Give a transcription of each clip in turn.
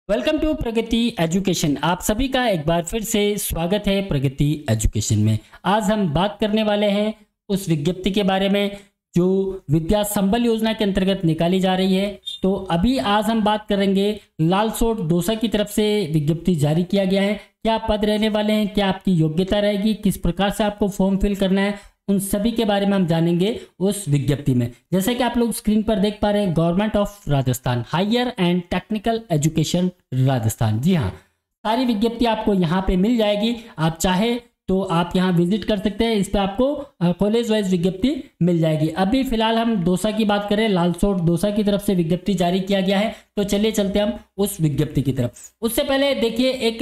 Welcome to Pragati education. आप सभी का एक बार फिर से स्वागत है प्रगति एजुकेशन में। आज हम बात करने वाले हैं उस विज्ञप्ति के बारे में जो विद्या संबल योजना के अंतर्गत निकाली जा रही है। तो अभी आज हम बात करेंगे लालसोट दौसा की तरफ से विज्ञप्ति जारी किया गया है। क्या पद रहने वाले हैं, क्या आपकी योग्यता रहेगी, किस प्रकार से आपको फॉर्म फिल करना है, उन सभी के बारे में हम जानेंगे उस विज्ञप्ति में। जैसे कि आप लोग स्क्रीन पर देख पा रहे हैं, government of Rajasthan higher and technical education Rajasthan. जी हाँ, सारी विज्ञप्ति आपको यहाँ पे मिल जाएगी। आप चाहे तो आप यहाँ विजिट कर सकते हैं। इस पे आपको कॉलेज वाइज विज्ञप्ति मिल जाएगी। अभी फिलहाल हम दौसा की बात करें, लालसोट दौसा की तरफ से विज्ञप्ति जारी किया गया है। तो चलिए चलते हम उस विज्ञप्ति की तरफ। उससे पहले देखिए, एक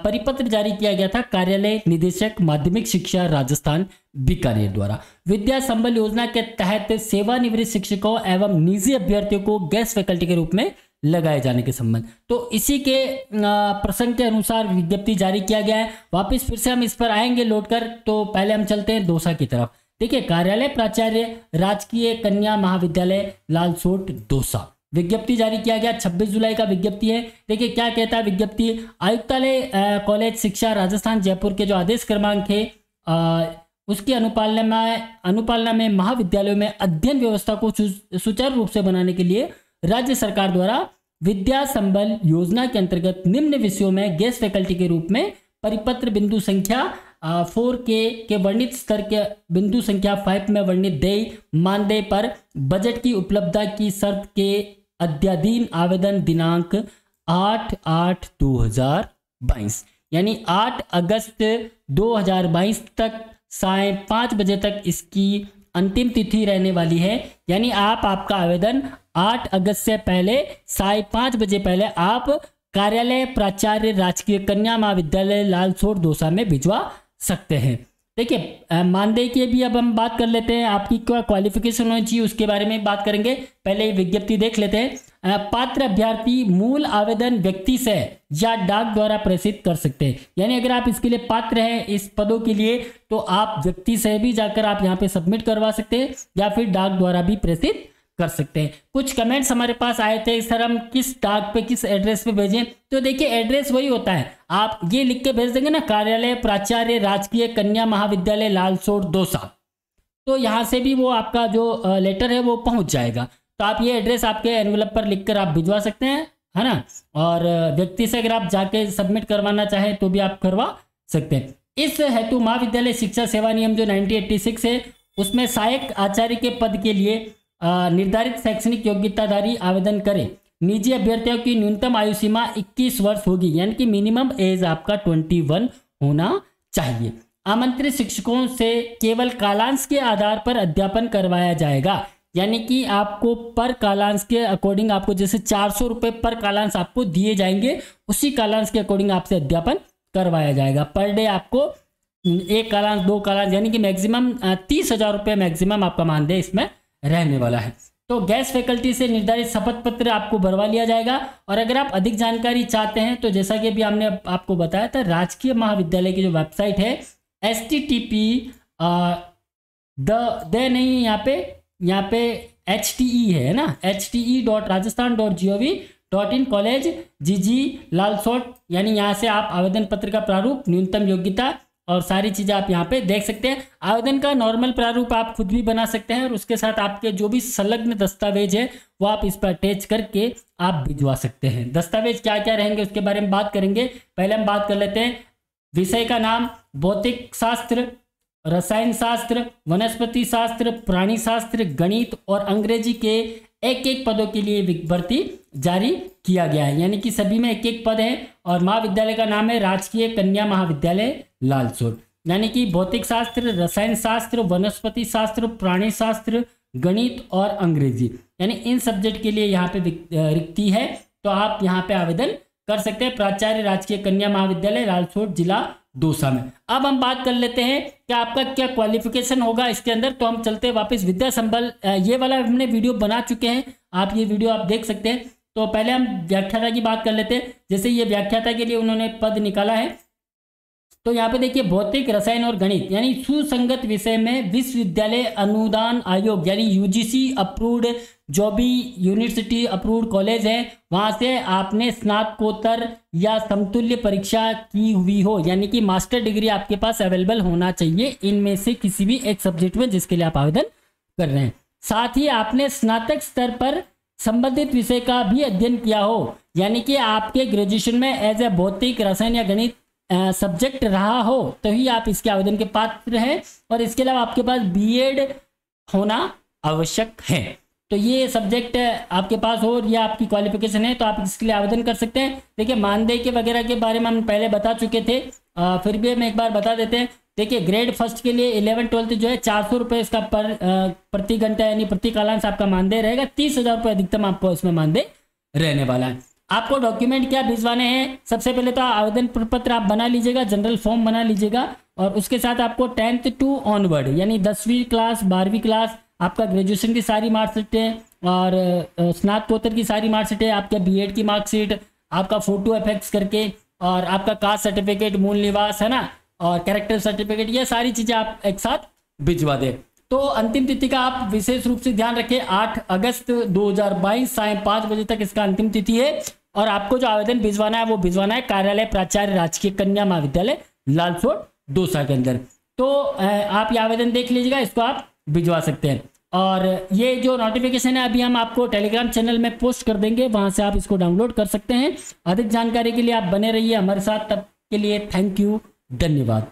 परिपत्र जारी किया गया था कार्यालय निदेशक माध्यमिक शिक्षा राजस्थान बीकानेर द्वारा विद्या संबल योजना के तहत सेवानिवृत्त शिक्षकों एवं निजी अभ्यर्थियों को गेस्ट फैकल्टी के रूप में लगाए जाने के संबंध। तो इसी के प्रसंग के अनुसार विज्ञप्ति जारी किया गया है। वापस फिर से हम इस पर आएंगे लौट कर। तो पहले हम चलते हैं दौसा की तरफ। देखिए, कार्यालय प्राचार्य राजकीय कन्या महाविद्यालय लालसोट दौसा, विज्ञप्ति जारी किया गया 26 जुलाई का विज्ञप्ति है। देखिए क्या कहता है विज्ञप्ति। आयुक्तालय कॉलेज शिक्षा राजस्थान जयपुर के जो आदेश क्रमांक है उसकी अनुपालना में महाविद्यालयों में अध्ययन व्यवस्था को सुचारू रूप से बनाने के लिए राज्य सरकार द्वारा विद्या संबल योजना के अंतर्गत निम्न विषयों में गेस्ट फैकल्टी के रूप में परिपत्र बिंदु संख्या 4 के वर्णित स्तर के बिंदु संख्या 5 में वर्णित देय मानदेय पर बजट की उपलब्धता की शर्त के अध्याधीन आवेदन दिनांक 8/8/2022 यानी 8 अगस्त 2022 तक साय 5 बजे तक इसकी अंतिम तिथि रहने वाली है। यानी आपका आवेदन 8 अगस्त से पहले साय 5 बजे पहले आप कार्यालय प्राचार्य राजकीय कन्या महाविद्यालय लालसोट दौसा में भिजवा सकते हैं। देखिए, मानदेय की भी अब हम बात कर लेते हैं। आपकी क्या क्वालिफिकेशन होनी चाहिए उसके बारे में बात करेंगे। पहले विज्ञप्ति देख लेते हैं। पात्र अभ्यर्थी मूल आवेदन व्यक्ति से या डाक द्वारा प्रेषित कर सकते हैं। यानी अगर आप इसके लिए पात्र हैं इस पदों के लिए, तो आप व्यक्ति से भी जाकर आप यहाँ पे सबमिट करवा सकते हैं या फिर डाक द्वारा भी प्रेषित कर सकते हैं। कुछ कमेंट्स हमारे पास आए थे, सर हम किस डाक पे किस एड्रेस पे भेजें। तो देखिए, एड्रेस वही होता है, आप ये लिख के भेज देंगे ना, कार्यालय प्राचार्य राजकीय कन्या महाविद्यालय लालसोट दौसा, तो यहाँ से भी वो आपका जो लेटर है वो पहुंच जाएगा। तो आप ये एड्रेस आपके एनवलप पर लिखकर आप भिजवा सकते हैं, है ना। और व्यक्ति से अगर आप जाके सबमिट करवाना चाहें तो भी आप करवा सकते हैं। इस हेतु महाविद्यालय शिक्षा सेवा नियम जो 1986 है उसमें सहायक आचार्य के पद के लिए निर्धारित शैक्षणिक योग्यताधारी आवेदन करें। निजी अभ्यर्थियों की न्यूनतम आयु सीमा 21 वर्ष होगी, यानी कि मिनिमम एज आपका 21 होना चाहिए। आमंत्रित शिक्षकों से केवल कालांश के आधार पर अध्यापन करवाया जाएगा। यानी कि आपको पर कालांश के अकॉर्डिंग आपको जैसे 400 रुपये पर कालांश आपको दिए जाएंगे, उसी कालांश के अकॉर्डिंग आपसे अध्यापन करवाया जाएगा। पर डे आपको 1 कालांश 2 कालांश यानी कि मैक्सिमम 30,000 रुपये मैक्सिमम आपका मानदेय इसमें रहने वाला है। तो गेस्ट फैकल्टी से निर्धारित शपथ पत्र आपको भरवा लिया जाएगा। और अगर आप अधिक जानकारी चाहते हैं तो जैसा कि अभी हमने आपको बताया था, राजकीय महाविद्यालय की जो वेबसाइट है http नहीं यहाँ पे HTE है ना, hte.rajasthan.gov.in कॉलेज जीजी लालसोट, यानी यहाँ से आप आवेदन पत्र का प्रारूप, न्यूनतम योग्यता और सारी चीज़ें आप यहाँ पे देख सकते हैं। आवेदन का नॉर्मल प्रारूप आप खुद भी बना सकते हैं और उसके साथ आपके जो भी संलग्न दस्तावेज है वो आप इस पर अटैच करके आप भिजवा सकते हैं। दस्तावेज क्या क्या रहेंगे उसके बारे में बात करेंगे। पहले हम बात कर लेते हैं विषय का नाम, भौतिक शास्त्र, रसायन शास्त्र, वनस्पति शास्त्र, प्राणी शास्त्र, गणित और अंग्रेजी के एक पदों के लिए भर्ती जारी किया गया है। यानी कि सभी में एक पद है और महाविद्यालय का नाम है राजकीय कन्या महाविद्यालय लालसोट। यानी कि भौतिक शास्त्र, रसायन शास्त्र, वनस्पति शास्त्र, प्राणी शास्त्र, गणित और अंग्रेजी, यानी इन सब्जेक्ट के लिए यहाँ पे रिक्ति है। तो आप यहाँ पे आवेदन कर सकते हैं प्राचार्य राजकीय कन्या महाविद्यालय लालसोट जिला दौसा में। अब हम बात कर लेते हैं कि आपका क्या क्वालिफिकेशन होगा इसके अंदर। तो हम चलते हैं वापस विद्या संबल, ये वाला हमने वीडियो बना चुके हैं, आप ये वीडियो आप देख सकते हैं। तो पहले हम व्याख्याता की बात कर लेते हैं। जैसे ये व्याख्याता के लिए उन्होंने पद निकाला है तो यहाँ पे देखिए भौतिक, रसायन और गणित यानी सुसंगत विषय में विश्वविद्यालय अनुदान आयोग यानी यूजीसी अप्रूव्ड जो भी यूनिवर्सिटी अप्रूव्ड कॉलेज है वहाँ से आपने स्नातकोत्तर या समतुल्य परीक्षा की हुई हो, यानी कि मास्टर डिग्री आपके पास अवेलेबल होना चाहिए इनमें से किसी भी एक सब्जेक्ट में जिसके लिए आप आवेदन कर रहे हैं। साथ ही आपने स्नातक स्तर पर संबंधित विषय का भी अध्ययन किया हो, यानी कि आपके ग्रेजुएशन में एज ए भौतिक, रसायन या गणित सब्जेक्ट रहा हो तो ही आप इसके आवेदन के पात्र हैं। और इसके अलावा आपके पास बीएड होना आवश्यक है। तो ये सब्जेक्ट आपके पास हो या आपकी क्वालिफिकेशन है तो आप इसके लिए आवेदन कर सकते हैं। देखिए मानदेय के वगैरह के बारे में हम पहले बता चुके थे, फिर भी हम एक बार बता देते हैं। देखिए ग्रेड फर्स्ट के लिए 11-12 जो है 400 रुपये इसका प्रति घंटा यानी प्रति कालांश आपका मानदेय रहेगा। 30,000 रुपये अधिकतम आपको इसमें मानदेय रहने वाला है। आपको डॉक्यूमेंट क्या भिजवाने हैं, सबसे पहले तो आवेदन प्रपत्र आप बना लीजिएगा, जनरल फॉर्म बना लीजिएगा और उसके साथ आपको 10th टू ऑनवर्ड यानी 10वीं क्लास, 12वीं क्लास, आपका ग्रेजुएशन की सारी मार्कशीटें और स्नातकोत्तर की सारी मार्कशीटें, आपके बीएड की मार्कशीट, आपका फोटो एफेक्स करके और आपका कास्ट सर्टिफिकेट, मूल निवास है ना, और कैरेक्टर सर्टिफिकेट, ये सारी चीज़ें आप एक साथ भिजवा दें। तो अंतिम तिथि का आप विशेष रूप से ध्यान रखें, 8 अगस्त 2022 सायं 5 बजे तक इसका अंतिम तिथि है। और आपको जो आवेदन भिजवाना है वो भिजवाना है कार्यालय प्राचार्य राजकीय कन्या महाविद्यालय लालसोट दौसा के अंदर। तो आप ये आवेदन देख लीजिएगा, इसको आप भिजवा सकते हैं। और ये जो नोटिफिकेशन है अभी हम आपको टेलीग्राम चैनल में पोस्ट कर देंगे, वहां से आप इसको डाउनलोड कर सकते हैं। अधिक जानकारी के लिए आप बने रहिए हमारे साथ, तब के लिए थैंक यू, धन्यवाद।